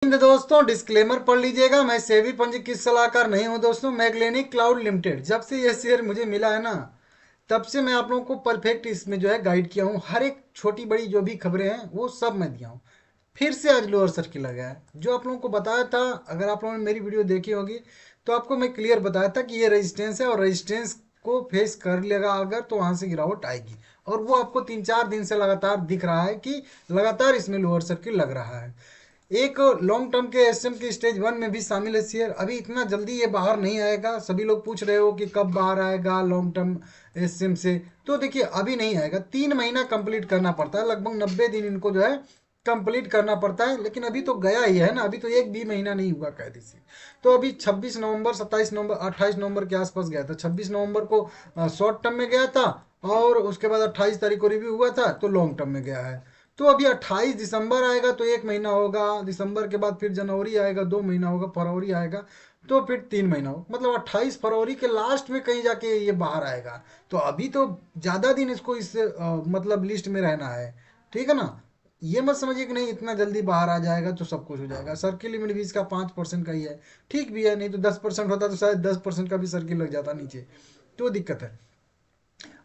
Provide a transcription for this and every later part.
दोस्तों डिस्क्लेमर पढ़ लीजिएगा, मैं सेबी पंजीकृत सलाहकार नहीं हूं दोस्तों। मैग्लेनिक क्लाउड लिमिटेड, जब से यह शेयर मुझे मिला है ना, तब से मैं आप लोगों को परफेक्ट इसमें जो है गाइड किया हूं। हर एक छोटी बड़ी जो भी खबरें हैं वो सब मैं दिया हूं। फिर से आज लोअर सर्किल लगा है, जो आप लोगों को बताया था। अगर आप लोगों ने मेरी वीडियो देखी होगी तो आपको मैं क्लियर बताया था कि ये रेजिस्टेंस है और रेजिस्टेंस को फेस कर लेगा अगर, तो वहां से गिरावट आएगी। और वो आपको 3-4 दिन से लगातार दिख रहा है कि लगातार इसमें लोअर सर्किल लग रहा है। एक लॉन्ग टर्म के एसएम की स्टेज 1 में भी शामिल है शेयर। अभी इतना जल्दी ये बाहर नहीं आएगा। सभी लोग पूछ रहे हो कि कब बाहर आएगा लॉन्ग टर्म एसएम से, तो देखिए अभी नहीं आएगा। 3 महीना कंप्लीट करना पड़ता है, लगभग 90 दिन इनको जो है कंप्लीट करना पड़ता है। लेकिन अभी तो गया ही है ना, अभी तो एक भी महीना नहीं हुआ कायदे से। तो अभी 26 नवंबर, 27 नवंबर, 28 नवंबर के आसपास गया था। 26 नवंबर को शॉर्ट टर्म में गया था और उसके बाद 28 तारीख को रिव्यू हुआ था तो लॉन्ग टर्म में गया है। तो अभी 28 दिसंबर आएगा तो 1 महीना होगा। दिसंबर के बाद फिर जनवरी आएगा, 2 महीना होगा। फरवरी आएगा तो फिर 3 महीना होगा। मतलब 28 फरवरी के लास्ट में कहीं जाके ये बाहर आएगा। तो अभी तो ज़्यादा दिन इसको इस मतलब लिस्ट में रहना है। ठीक है ना। ये मत समझिए कि नहीं इतना जल्दी बाहर आ जाएगा तो सब कुछ हो जाएगा। सर्किल लिमिट भी इसका 5% का ही है। ठीक भी है, नहीं तो 10% होता तो शायद 10% का भी सर्किल लग जाता नीचे। तो दिक्कत है।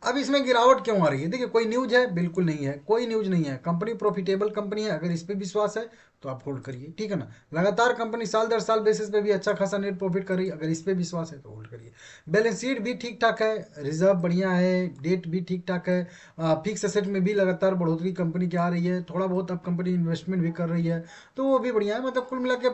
अब इसमें गिरावट क्यों आ रही है? देखिए, कोई न्यूज है? बिल्कुल नहीं है, कोई न्यूज नहीं है। कंपनी प्रॉफिटेबल कंपनी है, अगर इस पे विश्वास है तो आप होल्ड करिए। ठीक है ना। लगातार कंपनी साल दर साल बेसिस पे भी अच्छा खासा नेट प्रॉफिट कर रही है, अगर इस पे विश्वास है तो होल्ड करिए। बैलेंस शीट भी ठीक ठाक है, रिजर्व बढ़िया है, डेट भी ठीक ठाक है। फिक्स एसेट में भी लगातार बढ़ोतरी कंपनी की आ रही है। थोड़ा बहुत अब कंपनी इन्वेस्टमेंट भी कर रही है, तो वो भी बढ़िया है। मतलब कुल मिला के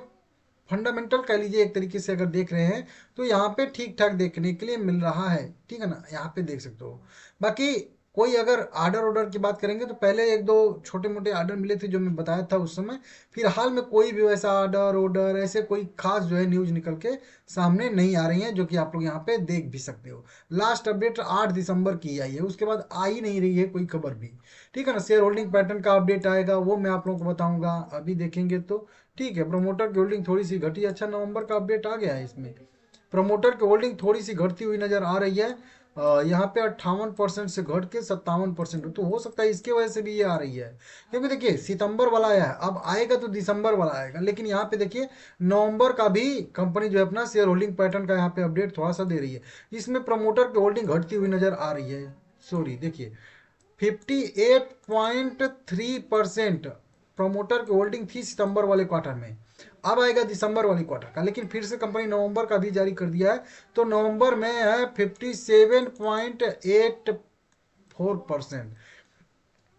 फंडामेंटल कह लीजिए एक तरीके से, अगर देख रहे हैं तो यहाँ पे ठीक ठाक देखने के लिए मिल रहा है। ठीक है ना, यहाँ पे देख सकते हो। बाकी कोई अगर ऑर्डर की बात करेंगे तो पहले एक दो छोटे मोटे ऑर्डर मिले थे जो मैं बताया था उस समय। फिर हाल में कोई भी वैसा ऑर्डर ऐसे कोई खास जो है न्यूज निकल के सामने नहीं आ रही है, जो कि आप लोग यहाँ पे देख भी सकते हो। लास्ट अपडेट 8 दिसंबर की आई है, उसके बाद आ ही नहीं रही है कोई खबर भी। ठीक है ना। शेयर होल्डिंग पैटर्न का अपडेट आएगा, वो मैं आप लोगों को बताऊंगा। अभी देखेंगे तो ठीक है, प्रमोटर की होल्डिंग थोड़ी सी घटी। अच्छा, नवंबर का अपडेट आ गया है इसमें। प्रमोटर की होल्डिंग थोड़ी सी घटती हुई नजर आ रही है। यहाँ पे 58% से घट के 57%, तो हो सकता है इसके वजह से भी ये आ रही है। क्योंकि देखिए सितंबर वाला आया है, अब आएगा तो दिसंबर वाला आएगा। लेकिन यहाँ पे देखिए नवंबर का भी कंपनी जो है अपना शेयर होल्डिंग पैटर्न का यहाँ पे अपडेट थोड़ा सा दे रही है। इसमें प्रमोटर की होल्डिंग घटती हुई नजर आ रही है। सॉरी, देखिए 58.3% प्रमोटर की होल्डिंग थी सितंबर वाले क्वार्टर में। अब आएगा दिसंबर वाली क्वार्टर का, लेकिन फिर से कंपनी नवंबर का भी जारी कर दिया है। तो नवंबर में है 57.84%।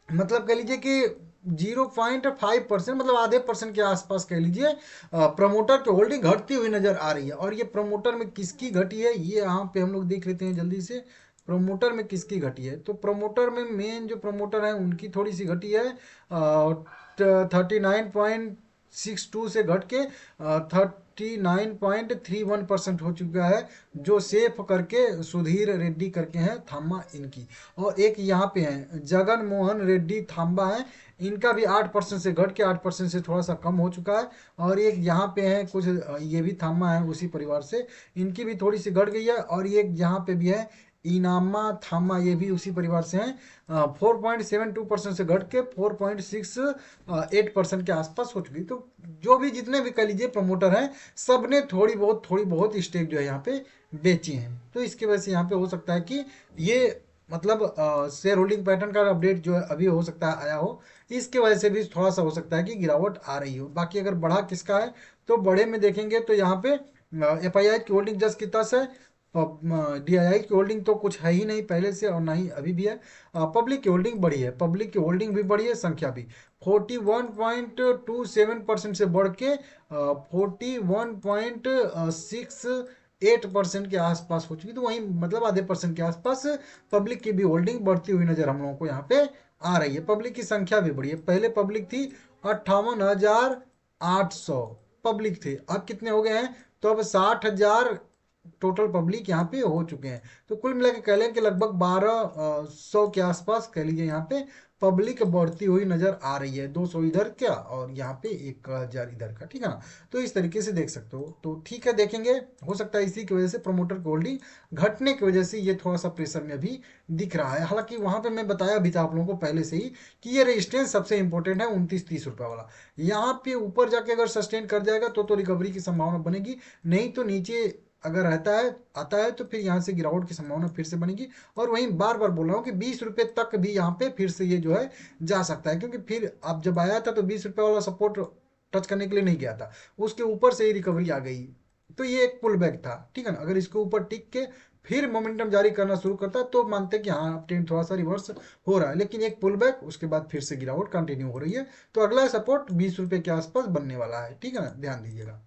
मतलब कह लीजिए कि 0.5%, मतलब आधे % के आसपास कह लीजिए प्रमोटर की होल्डिंग घटती हुई नजर आ रही है। और ये प्रमोटर में किसकी घटी है ये यहाँ पे हम लोग देख लेते हैं जल्दी से। प्रमोटर में किसकी घटी है, तो प्रमोटर में मेन जो प्रमोटर है उनकी थोड़ी सी घटी है। 39.62 से घट के 39.31% हो चुका है। जो सेफ करके सुधीर रेड्डी करके हैं थामा इनकी। और एक यहाँ पे है जगन मोहन रेड्डी थाम्बा है, इनका भी 8% से घट के 8% से थोड़ा सा कम हो चुका है। और एक यहाँ पे है कुछ ये भी थामा है उसी परिवार से, इनकी भी थोड़ी सी घट गई है। और ये यहाँ पे भी है इनामा थामा, ये भी उसी परिवार से हैं। 4.72% से घट के 4.68% के आसपास हो चुकी। तो जो भी जितने भी कह लीजिए प्रमोटर हैं, सब ने थोड़ी बहुत स्टेक जो है यहाँ पे बेची हैं। तो इसकी वजह से यहाँ पे हो सकता है कि ये मतलब शेयर होल्डिंग पैटर्न का अपडेट जो है अभी हो सकता है आया हो, इसके वजह से भी थोड़ा सा हो सकता है कि गिरावट आ रही हो। बाकी अगर बढ़ा किसका है तो बड़े में देखेंगे तो यहाँ पे FII की होल्डिंग जस्ट की 10 है। DII की होल्डिंग तो कुछ है ही नहीं पहले से और ना ही अभी भी है। पब्लिक की होल्डिंग बढ़ी है, पब्लिक की होल्डिंग भी बढ़ी है, संख्या भी 41.27% से बढ़ के 41.68% के आसपास हो चुकी। तो वहीं मतलब आधे % के आसपास पब्लिक की भी होल्डिंग बढ़ती हुई नजर हम लोगों को यहाँ पे आ रही है। पब्लिक की संख्या भी बढ़ी है, पहले पब्लिक थी 58,800 पब्लिक थे, अब कितने हो गए हैं, तो अब 60,000 टोटल पब्लिक यहाँ पे हो चुके हैं। तो कुल मिला के कह लें कि लगभग 1200 के आसपास कह लीजिए यहाँ पे पब्लिक बढ़ती हुई नजर आ रही है, 200 इधर क्या और यहाँ पे 1000 इधर का, ठीक है ना। तो इस तरीके से देख सकते हो, तो ठीक है देखेंगे। हो सकता है इसी की वजह से प्रमोटर की होल्डिंग घटने की वजह से ये थोड़ा सा प्रेशर में अभी दिख रहा है। हालांकि वहां पे मैं बताया भी था आप लोगों को पहले से ही कि ये रेजिस्टेंस सबसे इंपॉर्टेंट है 29-30 रुपए वाला। यहाँ पे ऊपर जाके अगर सस्टेन कर जाएगा तो रिकवरी की संभावना बनेगी, नहीं तो नीचे अगर रहता है आता है तो फिर यहाँ से गिरावट की संभावना फिर से बनेगी। और वहीं बार बार बोल रहा हूँ कि 20 रुपए तक भी यहाँ पे फिर से ये जो है जा सकता है, क्योंकि फिर अब जब आया था तो 20 रुपए वाला सपोर्ट टच करने के लिए नहीं गया था, उसके ऊपर से ही रिकवरी आ गई। तो ये एक पुल बैक था, ठीक है ना। अगर इसके ऊपर टिक के फिर मोमेंटम जारी करना शुरू करता है तो मानते हैं कि हाँ ट्रेंड थोड़ा सा रिवर्स हो रहा है, लेकिन एक पुल बैक उसके बाद फिर से गिरावट कंटिन्यू हो रही है। तो अगला सपोर्ट 20 रुपए के आसपास बनने वाला है, ठीक है ना, ध्यान दीजिएगा।